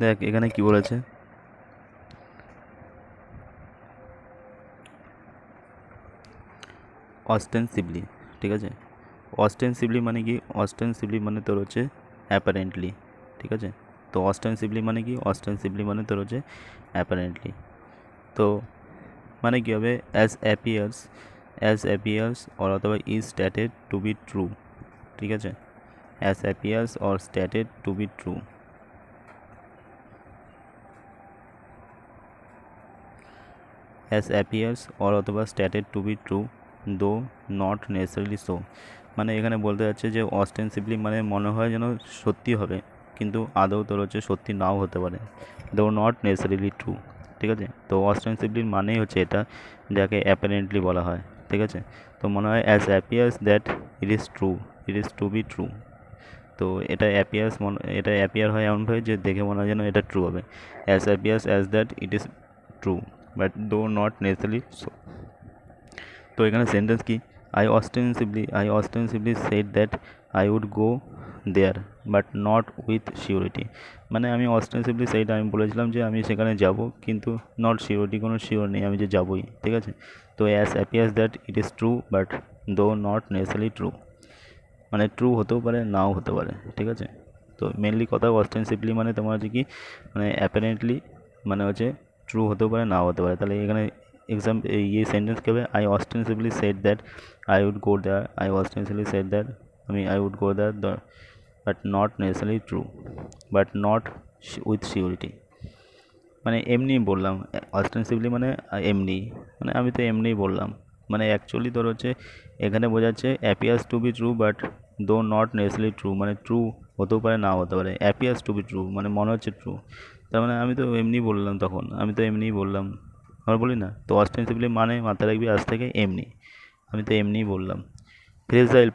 দেখ এখানে কি বলেছে, অস্টেন্সিভলি, ঠিক আছে। অস্টেন্সিভলি মানে কি, অস্টেন্সিভলি মানে তোর হচ্ছে অ্যাপারেন্টলি, ঠিক আছে। তো অস্টেন্সিভলি মানে কি, অস্টেন্সিভলি মানে তোর হচ্ছে অ্যাপারেন্টলি। তো মানে কী হবে, অ্যাজ অ্যাপিয়ার্স অর অথবা is stated to be true, ঠিক আছে। As appears or stated to be true, as appears or অথবা stated to be true though not necessarily so. মানে এখানে বলতে যাচ্ছে যে অস্টেন্সিভলি মানে মনে হয় যেন সত্যি হবে, কিন্তু আদৌ তোর হচ্ছে সত্যি নাও হতে পারে, দো নট নেসেসারিলি ট্রু, ঠিক আছে। তো অস্টেন্সিভলির মানেই হচ্ছে এটা, যাকে অ্যাপারেন্টলি বলা হয়, ঠিক আছে। তো মনে হয় as appears that it is true, it is to be true. তো এটা এটা অ্যাপিয়ার হয় এমনভাবে যে দেখে মনে হয় যেন এটা ট্রু হবে, as appears as that it is true but though not necessarily so. তো এখানে সেন্টেন্স কি, I ostensibly said that I would go there but not with surety. মানে আমি অস্টেন্সিভলি সেইটা আমি বলেছিলাম যে আমি সেখানে যাব, কিন্তু নট সিওরিটি, কোনো শিওর নেই আমি যে যাবই, ঠিক আছে। তো as appears that it is true but though not necessarily true, মানে ট্রু হতেও পারে নাও হতে পারে, ঠিক আছে। তো মেনলি কথা অস্টেন্সিভলি মানে তোমার হচ্ছে কি, মানে অ্যাপারেন্টলি মানে হচ্ছে ট্রু হতেও পারে নাও হতে পারে। তাহলে এখানে এই সেন্টেন্স কী হবে, I ostensibly said that I would go there, I ostensibly said that I would go there but not necessary true, but not with surety. মানে এমনি বললাম, অস্টেন্সিভলি মানে এমনি, মানে আমি তো এমনিই বললাম। মানে অ্যাকচুয়ালি তোর হচ্ছে এখানে বোঝাচ্ছে appears to be true but though not necessary true, মানে ট্রু হতেও পারে নাও হতে পারে। অ্যাপিয়ার্স টু বি ট্রু মানে মনে হচ্ছে ট্রু, তার মানে আমি তো এমনি বললাম, তখন আমি তো এমনিই বললাম, আমরা বলি না। তো অস্টেন্সিভলি মানে মাথায় রাখবি আজ থেকে এমনি, আমি তো এমনিই বললাম।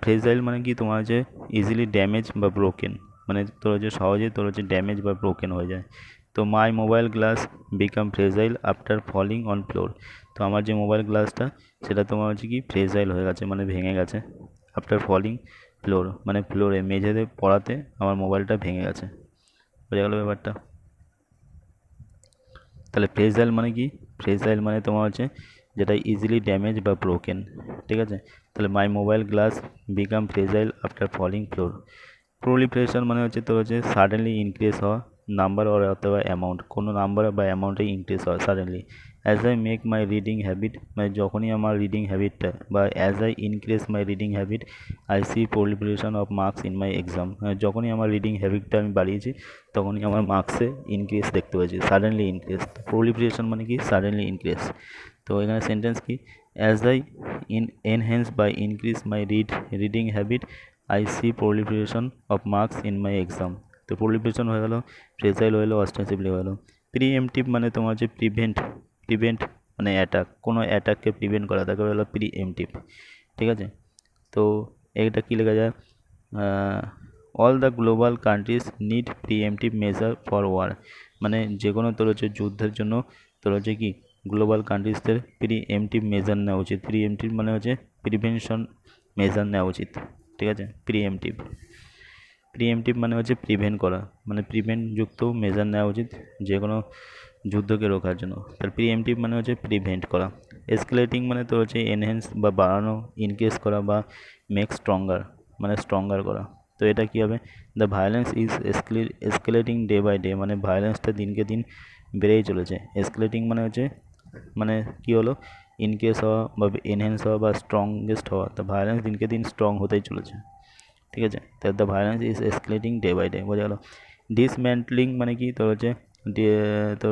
ফ্রেজাইল মানে কি, তোমার হচ্ছে ইজিলি ড্যামেজ বা ব্রোকেন, মানে তোর হচ্ছে সহজেই তোর হচ্ছে ড্যামেজ বা ব্রোকেন হয়ে যায়। তো my mobile glass become fragile after falling on floor. তো আমার যে মোবাইল গ্লাসটা সেটা তোমার হচ্ছে কি ফ্রেজাইল হয়ে গেছে, মানে ভেঙে গেছে। আফটার ফলিং ফ্লোর মানে ফ্লোরে, মেঝেতে পড়াতে আমার মোবাইলটা ভেঙে গেছে। বোঝা গেল ব্যাপারটা। তাহলে ফ্রেজাইল মানে কি, ফ্রেজাইল মানে তোমার হচ্ছে যেটা ইজিলি ড্যামেজ বা ব্রোকেন, ঠিক আছে। তাহলে my mobile glass become fragile after falling floor. Proliferation মানে হচ্ছে তোর হচ্ছে সাডেনলি ইনক্রিজ হওয়া, নাম্বার অর অথবা অ্যামাউন্ট, কোনো নাম্বার বা অ্যামাউন্টে ইনক্রিজ হওয়া suddenly. As I make my reading habit, মানে যখনই আমার রিডিং হ্যাবিটটা, বা as I increase my reading habit I see proliferation of marks in my exam. যখনই আমার রিডিং হ্যাবিটটা আমি বাড়িয়েছি তখনই আমার মার্কসে ইনক্রিজ দেখতে পাচ্ছি, সাডেনলি ইনক্রিজ। প্রলিফারেশন মানে কি, সাডেনলি ইনক্রিজ। তো এখানে সেন্টেন্স কি, as I enhance by increase my reading habit I see proliferation of marks in my exam. তো প্রলিফারেশন হয়ে গেলো, ফ্রেজাইল হয়ে গেলো, অস্টেন্সিভলি হয়ে গেলো। প্রিএমটিভ মানে তোমার হচ্ছে প্রিভেন্ট মানে অ্যাটাক, কোনো অ্যাটাককে প্রিভেন্ট করা, তাকে বলা প্রিএমটিভ, ঠিক আছে। তো এটা কী লেখা যায়, all the global countries need preemptive measure for war. মানে যে কোনো তোর হচ্ছে যুদ্ধের জন্য তোর হচ্ছে কি গ্লোবাল কান্ট্রিজদের প্রিএমটিভ মেজার নেওয়া উচিত। প্রিএমটিভ মানে হচ্ছে প্রিভেনশন মেজার নেওয়া উচিত, ঠিক আছে। প্রিএমটিভ মানে হচ্ছে প্রিভেন্ট করা, মানে প্রিভেন্টযুক্ত মেজার নেওয়া উচিত যে কোনো যুদ্ধকে রোখার জন্য। তার প্রিএমটিভ মানে হচ্ছে প্রিভেন্ট করা। এসকেলেটিং মানে তো হচ্ছে এনহ্যান্স বা বাড়ানো, ইনক্রিজ করা বা মেক স্ট্রঙ্গার মানে স্ট্রঙ্গার করা। তো এটা কী হবে, the violence is escalating day by day, মানে ভায়োলেন্সটা দিনকে দিন বেড়েই চলেছে। এসকেলেটিং মানে হচ্ছে মানে কী হলো, ইনক্রিজ হওয়া বা এনহ্যান্স হওয়া বা স্ট্রংগেস্ট হওয়া। তো ভায়োলেন্স দিনকে দিন স্ট্রং হতেই চলেছে, ঠিক আছে। তো the violence is escalating day by day, বোঝা গেলো। ডিসম্যান্টলিং মানে কি, তোর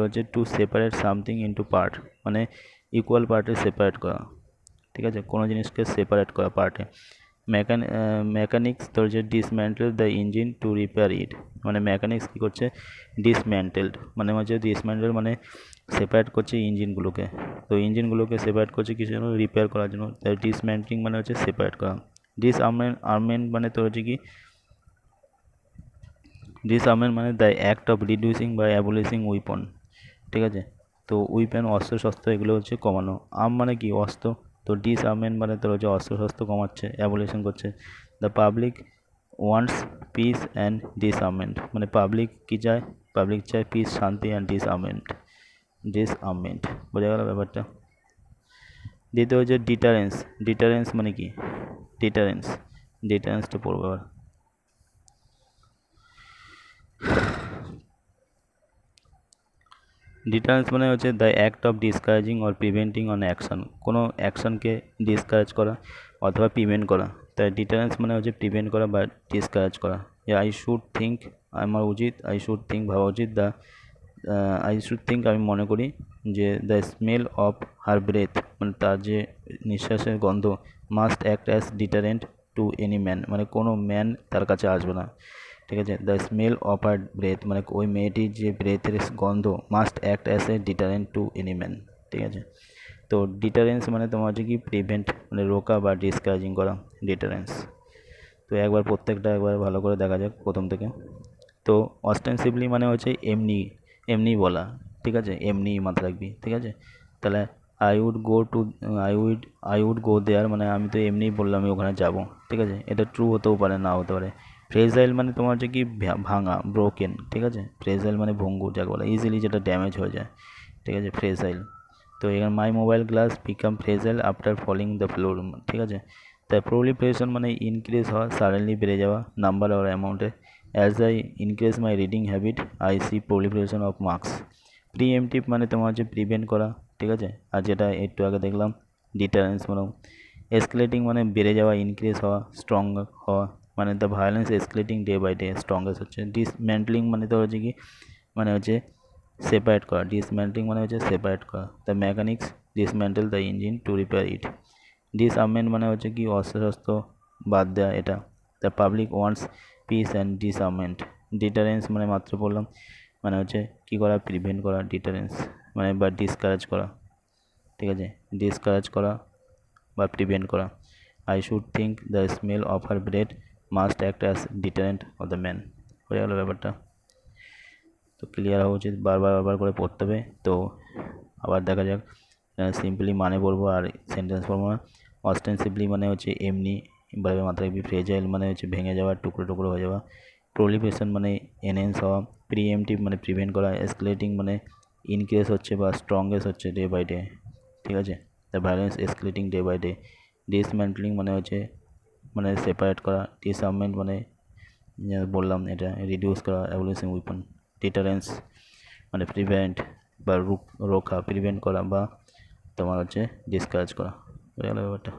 হচ্ছে to separate something into part, মানে ইকুয়াল পার্টে সেপারেট করা, ঠিক আছে। কোনো জিনিসকে সেপারেট করা পার্টে। মেকানিক্স তোর হচ্ছে dismantle the engine to repair it, মানে মেকানিক্স কী করছে, ডিসম্যান্টেল মানে সেপারেট করছে ইঞ্জিনগুলোকে। তো ইঞ্জিনগুলোকে সেপারেট করছে কিছু জন্য, রিপেয়ার করার জন্য। তাই ডিসম্যান্টলিং মানে হচ্ছে সেপারেট করা। ডিসআর্মেন্ট মানে তোর হচ্ছে কি, ডিসআর্মেন্ট মানে দ্য অ্যাক্ট অফ রিডিউসিং বা অ্যাবলিশিং উইপন, ঠিক আছে। তো উইপন অস্ত্র শস্ত্র এগুলো হচ্ছে কমানো। মানে কি, অস্ত্র। তো ডিসআর্মেন্ট মানে তোর হচ্ছে অস্ত্র শস্ত্র কমাচ্ছে, অ্যাবলিশন করছে। The public wants peace and disarmament, মানে পাবলিক কী চায়, পাবলিক চায় পিস, শান্তি অ্যান্ড ডিসআর্মেন্ট। বোঝা গেল ব্যাপারটা। দ্বিতীয় হচ্ছে ডিটারেন্স। ডিটারেন্স মানে কি? ডিটারেন্সটা পড়বো আবার। ডিটারেন্স মানে হচ্ছে the act of discouraging or preventing on action. কোনো অ্যাকশনকে ডিসকারেজ করা অথবা প্রিভেন্ট করা। তাই ডিটারেন্স মানে হচ্ছে প্রিভেন্ট করা বা ডিসকারেজ করা। আই শুড থিঙ্ক, আমার উচিত, আই শুড থিঙ্ক ভাবা উচিত, আই শুড থিঙ্ক আমি মনে করি যে the smell of her breath মানে তার যে নিঃশ্বাসের গন্ধ must act as deterrent to any man, মানে কোনো ম্যান তার কাছে আসবে না। ঠিক আছে, the smell of her breath মানে ওই মেয়েটির যে ব্রেথের গন্ধ must act as a deterrent to any man. ঠিক আছে, তো ডিটারেন্স মানে তোমার হচ্ছে কি প্রিভেন্ট মানে রোকা বা ডিসকারেজিং করা, ডিটারেন্স। তো একবার প্রত্যেকটা একবার ভালো করে দেখা যাক প্রথম থেকে। তো অস্টেন্সিভলি মানে হচ্ছে এমনি এমনি বলা। ঠিক আছে, এমনি মাথায় রাখবি। ঠিক আছে, তাহলে আই উড গো দেয়ার মানে আমি তো এমনিই বললাম আমি ওখানে যাব। ঠিক আছে, এটা ট্রু হতেও পারে নাও হতে পারে। ফ্রেজাইল মানে তোমার হচ্ছে কি ভাঙা, ব্রোকেন। ঠিক আছে, ফ্রেজাইল মানে ভঙ্গুর যাকে বলে, ইজিলি যেটা ড্যামেজ হয়ে যায়। ঠিক আছে, ফ্রেজাইল। তো এখানে my mobile glass become fragile after falling the floor. ঠিক আছে, তাই প্রলিফারেশন মানে ইনক্রিজ হওয়া, সাডেনলি বেড়ে যাওয়া নাম্বার আর অ্যামাউন্টে। As I increase my reading habit I see proliferation of marks. Preemptive মানে তোমার হচ্ছে প্রিভেন্ট করা। ঠিক আছে, আর যেটা একটু আগে দেখলাম ডিটারেন্স মানে এসকেলেটিং মানে বেড়ে যাওয়া, ইনক্রিজ হওয়া, স্ট্রং হওয়া, মানে the violence escalating day by day, strongest হচ্ছে। ডিসমেন্টলিং মানে তো হচ্ছে কি মানে হচ্ছে সেপারেট করা, ডিসমেন্টলিং মানে হচ্ছে সেপারেট করা। The mechanics dismantle the engine to repair it. Disarmament মানে হচ্ছে কি অস্ত্র শস্ত্র বাদ দেওয়া এটা। The public wants peace and disarmament. Deterrence মানে মাত্র বললাম মানে হচ্ছে কী করা, প্রিভেন্ট করা। ডিটারেন্স মানে বা ডিসকারেজ করা। ঠিক আছে, ডিসকারেজ করা বা প্রিভেন্ট করা। I should think the smell of her bread must act as deterrent of the man. হয়ে গেল ব্যাপারটা। তো ক্লিয়ার হওয়া উচিত, বারবার করে পড়তে হবে। তো আবার দেখা যাক, সিম্পলি মানে পড়বো আর সেন্টেন্স পড়বো না। অস্টেন্সিভলি মানে হচ্ছে এমনি ভাবে মাথায় রাখবি। ফ্রেজাইল মানে হচ্ছে ভেঙে যাওয়া, টুকরো টুকরো হয়ে যাওয়া। প্রলিফারেশন মানে এনহ্যান্স হওয়া। প্রিএমটিভ মানে প্রিভেন্ট করা। এসকেলেটিং মানে ইনক্রিজ হচ্ছে বা স্ট্রংগেস্ট হচ্ছে ডে বাই ডে। ঠিক আছে, the violence escalating day by day. Dismantling মানে হচ্ছে মানে সেপারেট করা। ডিসআর্মেন্ট মানে বললাম এটা রিডিউস করা, অ্যাবলিশিং উইপন। ডিটারেন্স মানে প্রিভেন্ট বা রোখা, প্রিভেন্ট করা বা তোমার হচ্ছে ডিসকারেজ করা। হয়ে গেল ব্যাপারটা।